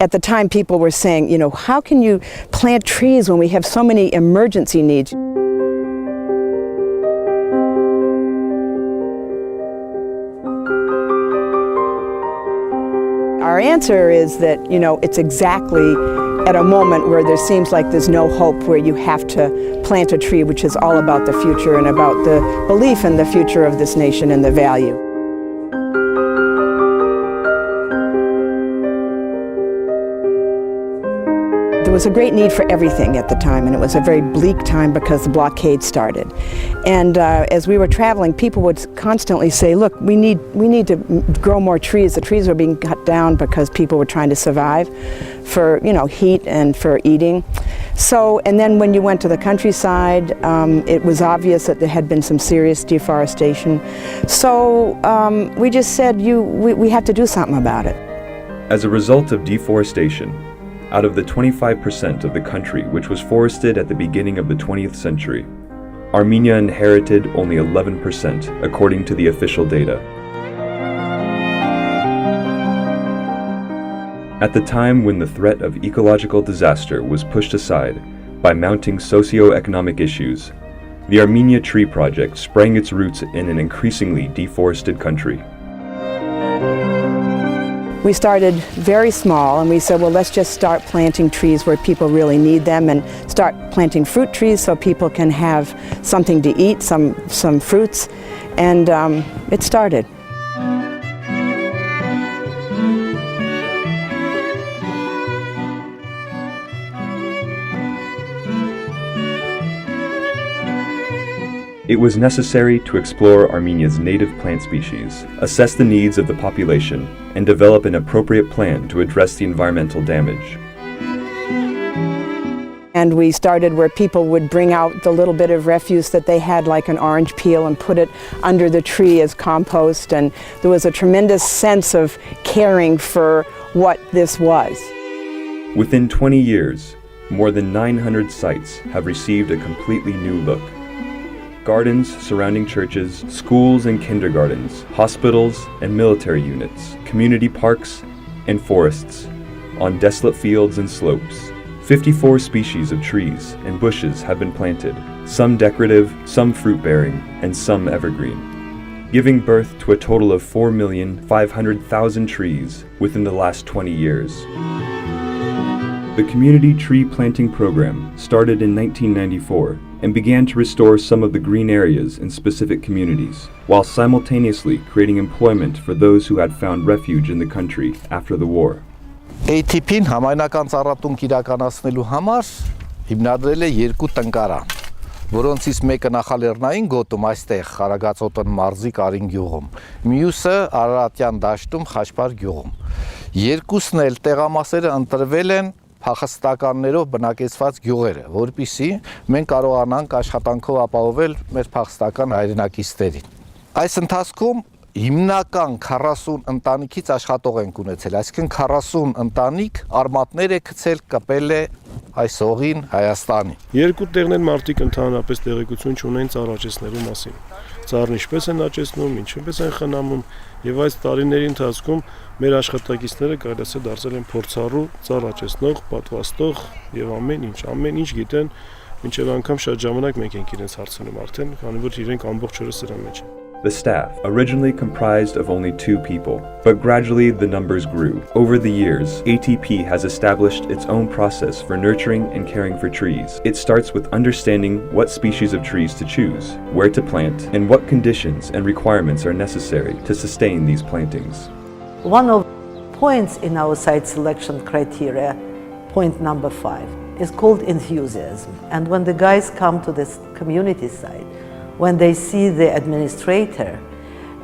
At the time, people were saying, you know, how can you plant trees when we have so many emergency needs? Our answer is that, you know, it's exactly at a moment where there seems like there's no hope, where you have to plant a tree, which is all about the future and about the belief in the future of this nation and the value. There was a great need for everything at the time, and it was a very bleak time because the blockade started. And as we were traveling, people would constantly say, look, we need to grow more trees. The trees were being cut down because people were trying to survive for, you know, heat and for eating. So, and then when you went to the countryside, it was obvious that there had been some serious deforestation. So we just said, we have to do something about it. As a result of deforestation, out of the 25% of the country which was forested at the beginning of the 20th century, Armenia inherited only 11% according to the official data. At the time when the threat of ecological disaster was pushed aside by mounting socio-economic issues, the Armenia Tree Project sprang its roots in an increasingly deforested country. We started very small, and we said, well, let's just start planting trees where people really need them, and start planting fruit trees so people can have something to eat, some fruits, and it started. It was necessary to explore Armenia's native plant species, assess the needs of the population, and develop an appropriate plan to address the environmental damage. And we started where people would bring out the little bit of refuse that they had, like an orange peel, and put it under the tree as compost. And there was a tremendous sense of caring for what this was. Within 20 years, more than 900 sites have received a completely new look. Gardens surrounding churches, schools and kindergartens, hospitals and military units, community parks and forests, on desolate fields and slopes. 54 species of trees and bushes have been planted, some decorative, some fruit-bearing, and some evergreen, giving birth to a total of 4,500,000 trees within the last 20 years. The Community Tree Planting Program started in 1994 and began to restore some of the green areas in specific communities, while simultaneously creating employment for those who had found refuge in the country after the war. ATP-ն համայնական ծառատունք իրականացնելու համար հիմնադրել է երկու տնկարան, որոնցից մեկը նախալեռնային գոտում այստեղ Խարագածոտն մարզի Կարին գյուղում, մյուսը Արարատյան դաշտում Խաչբար գյուղում։ Երկուսն էլ տեղամասերը ընտրվել են փախստականներով բնակեցված գյուղերը, որպեսզի մենք կարողանանք աշխատանքով ապահովել մեր փախստական հայրենակիցներին։ Այս ընթացքում հիմնական 40 ընտանիքից աշխատող ենք ունեցել, այսինքն 40 ընտանիք արմատներ է գցել, կպել է այս հողին Հայաստանի։ Երկու տեղն են մարդիկ ընդհանրապես տեղեկություն չունեն ծառ աճեցնելու մասին։ Ծառն ինչպես են աճեցնում, ինչպես են խնամում, եւ այս տարիների ընթացքում մեր աշխատակիցները կարելի է դարձել են փորձառու, ծառ աճեցնող, պատվաստող եւ ամեն ինչ գիտեն, մինչեւ անգամ շատ ժամանակ մենք ենք իրենց հարցնում արդեն, քանի որ իրենք ամբողջ օրը սրա մեջ են։ The staff originally comprised of only 2 people, but gradually the numbers grew. Over the years, ATP has established its own process for nurturing and caring for trees. It starts with understanding what species of trees to choose, where to plant, and what conditions and requirements are necessary to sustain these plantings. One of the points in our site selection criteria, point number 5, is called enthusiasm. And when the guys come to this community site, when they see the administrator,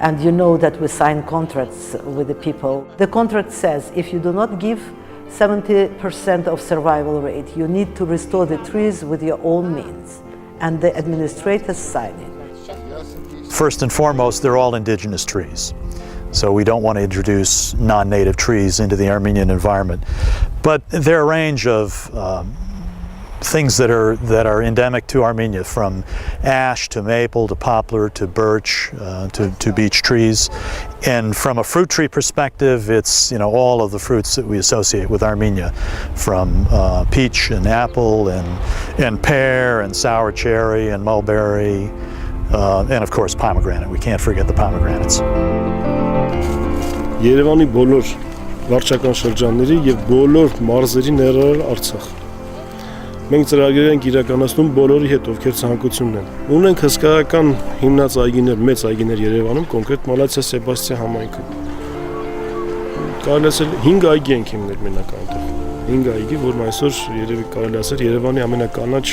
and you know that we sign contracts with the people, the contract says if you do not give 70% of survival rate, you need to restore the trees with your own means, and the administrators sign it. First and foremost, they're all indigenous trees. So we don't want to introduce non-native trees into the Armenian environment. But there are a range of things that are endemic to Armenia, from ash to maple to poplar to birch to beech trees. And from a fruit tree perspective, it's all of the fruits that we associate with Armenia, from peach and apple and pear and sour cherry and mulberry, and of course pomegranate. We can't forget the pomegranates. Երևանի բոլոր վարչական շրջանների եւ բոլոր մարզերի ներառյալ Արցախ։ Մենք ծրագրեր ենք իրականացնում բոլորի հետ, ովքեր ցանկություն ունեն։ Ունենք հսկայական հիմնած այգիներ, մեծ այգիներ Երևանում, կոնկրետ Մալացիա Սեբաստիա համայնքում։ Կարելի ասել 5 այգի ենք հիմնել մենակ այնտեղ։ 5 այգի, որն այսօր երևի կարելի ասել Երևանի ամենականաչ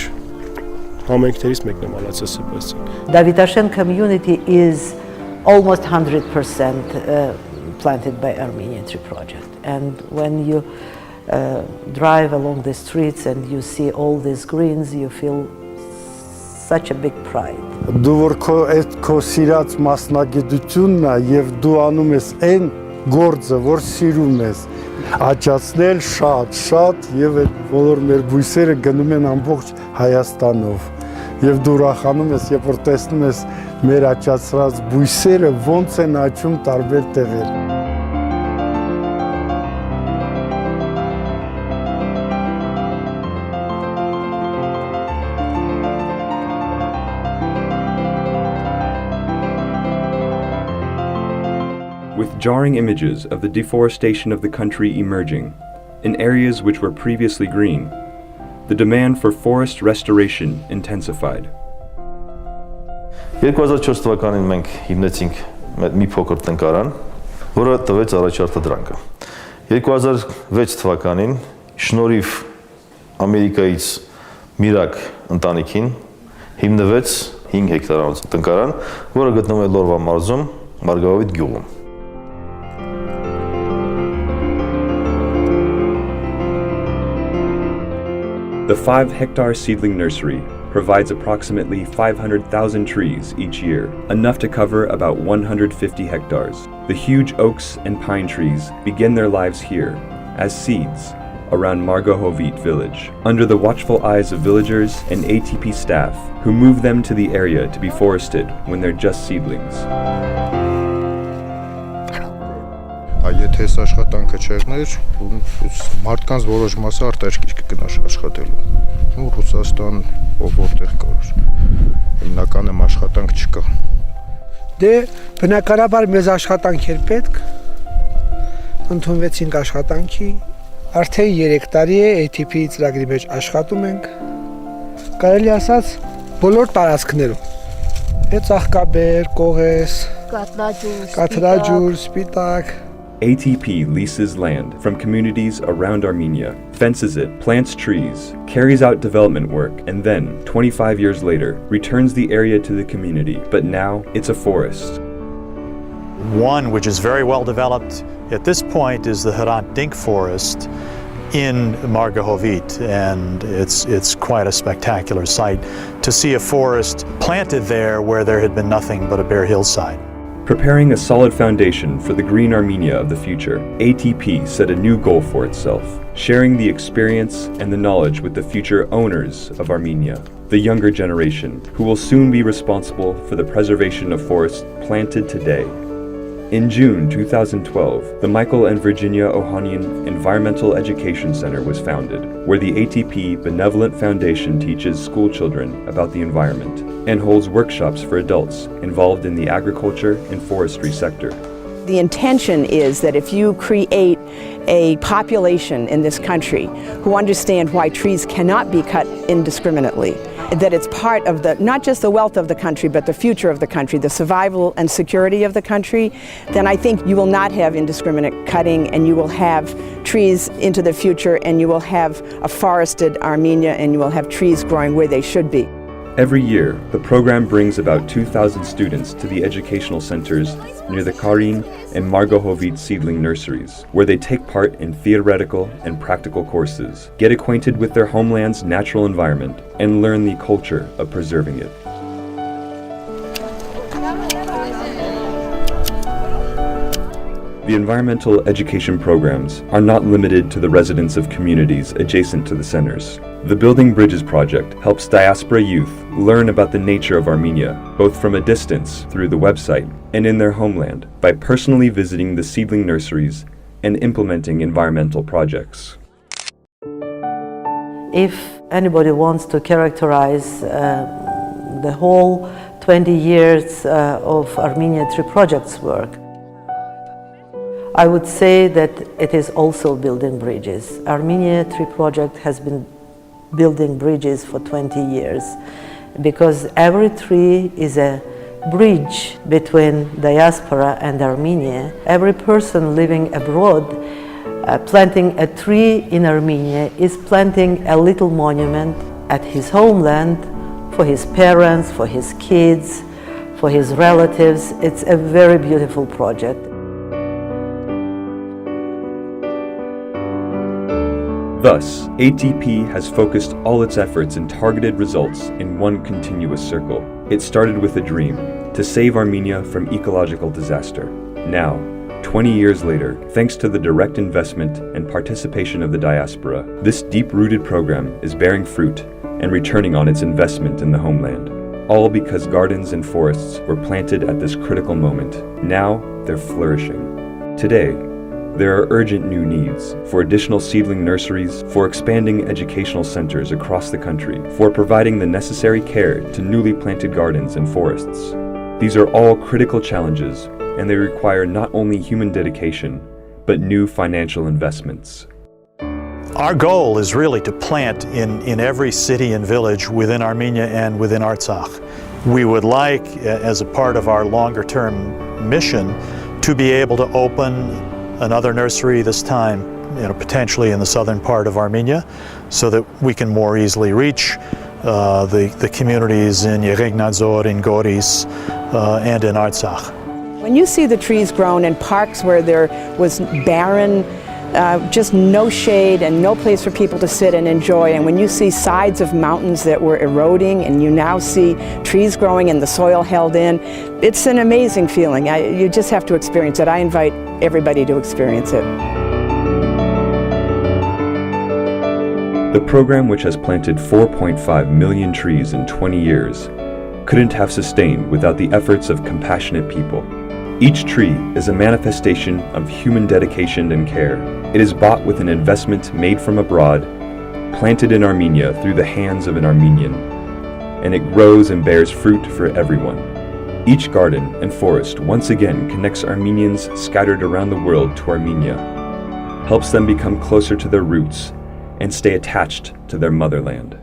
համայնքներից մեկն է Մալացիա Սեբաստիան։ Davidashen community is almost 100% planted by Armenian Tree Project. And when you drive along the streets and you see all these greens, you feel such a big pride. Դու որ քո սիրած մասնագիտությունն է եւ դու անում ես այն գործը, որ սիրում ես, աճացնել շատ եւ այդ բոլոր մեր բույսերը գնում են ամբողջ Հայաստանով։ Եվ դու ուրախանում ես, երբ որ տեսնում ես մեր աճացրած բույսերը ոնց են աճում տարբեր տեղեր։ With jarring images of the deforestation of the country emerging, in areas which were previously green, the demand for forest restoration intensified. 2004 թվականին մենք հիմնեցինք մի փոքր տնկարան, որը տվեց առաջարտադրանքը։ 2006 թվականին շնորհիվ Ամերիկայից Միրակ ընտանիքին հիմնվեց 5 հեկտարանոց տնկարան, որը գտնվում է Լորվա մարզում, Մարգավիթ գյուղում։ The 5-hectare seedling nursery provides approximately 500,000 trees each year, enough to cover about 150 hectares. The huge oaks and pine trees begin their lives here, as seeds, around Margohovit village, under the watchful eyes of villagers and ATP staff, who move them to the area to be forested when they're just seedlings. Եթե այս աշխատանքը չեղներ, մարդկանց որոշ մասը արտաշկիր կգնար աշխատելու։ Ռուսաստան որտեղ կար։ Հիմնականում աշխատանք չկա։ Դե բնականաբար մեզ աշխատանք էր պետք։ Ընդունվեցինք աշխատանքի։ Արդեն 3 տարի է ATP ծրագրի մեջ աշխատում ենք։ Կարելի ասած բոլոր տարածքներում։ Է ծաղկաբեր, կողես, կաթրաջուր, սպիտակ։ ATP leases land from communities around Armenia, fences it, plants trees, carries out development work, and then, 25 years later, returns the area to the community, but now it's a forest. One which is very well developed at this point is the Hrant Dink forest in Margohovit, and it's quite a spectacular sight to see a forest planted there where there had been nothing but a bare hillside. Preparing a solid foundation for the green Armenia of the future, ATP set a new goal for itself, sharing the experience and the knowledge with the future owners of Armenia, the younger generation, who will soon be responsible for the preservation of forests planted today. In June 2012, the Michael and Virginia Ohanian Environmental Education Center was founded, where the ATP Benevolent Foundation teaches school children about the environment and holds workshops for adults involved in the agriculture and forestry sector. The intention is that if you create a population in this country who understand why trees cannot be cut indiscriminately, that it's part of not just the wealth of the country, but the future of the country, the survival and security of the country, then I think you will not have indiscriminate cutting, and you will have trees into the future, and you will have a forested Armenia, and you will have trees growing where they should be. Every year, the program brings about 2,000 students to the educational centers near the Karin and Margohovit seedling nurseries, where they take part in theoretical and practical courses, get acquainted with their homeland's natural environment, and learn the culture of preserving it. The environmental education programs are not limited to the residents of communities adjacent to the centers. The Building Bridges project helps Diaspora youth learn about the nature of Armenia, both from a distance through the website and in their homeland by personally visiting the seedling nurseries and implementing environmental projects. If anybody wants to characterize the whole 20 years of Armenia Tree Project's work, I would say that it is also building bridges. Armenia Tree Project has been building bridges for 20 years because every tree is a bridge between Diaspora and Armenia. Every person living abroad planting a tree in Armenia is planting a little monument at his homeland for his parents, for his kids, for his relatives. It's a very beautiful project. Thus, ATP has focused all its efforts and targeted results in one continuous circle. It started with a dream, to save Armenia from ecological disaster. Now, 20 years later, thanks to the direct investment and participation of the diaspora, this deep-rooted program is bearing fruit and returning on its investment in the homeland. All because gardens and forests were planted at this critical moment. Now, they're flourishing. Today, there are urgent new needs for additional seedling nurseries, for expanding educational centers across the country, for providing the necessary care to newly planted gardens and forests. These are all critical challenges, and they require not only human dedication, but new financial investments. Our goal is really to plant in every city and village within Armenia and within Artsakh. We would like, as a part of our longer-term mission, to be able to open another nursery, this time potentially in the southern part of Armenia, so that we can more easily reach the communities in Yeregnadzor, in Goris, and in Artsakh. When you see the trees grown in parks where there was barren, just no shade and no place for people to sit and enjoy, and when you see sides of mountains that were eroding and you now see trees growing and the soil held in, it's an amazing feeling. You just have to experience it. I invite everybody to experience it. The program, which has planted 4.5 million trees in 20 years, couldn't have sustained without the efforts of compassionate people. Each tree is a manifestation of human dedication and care. It is bought with an investment made from abroad, planted in Armenia through the hands of an Armenian, and it grows and bears fruit for everyone. Each garden and forest once again connects Armenians scattered around the world to Armenia, helps them become closer to their roots, and stay attached to their motherland.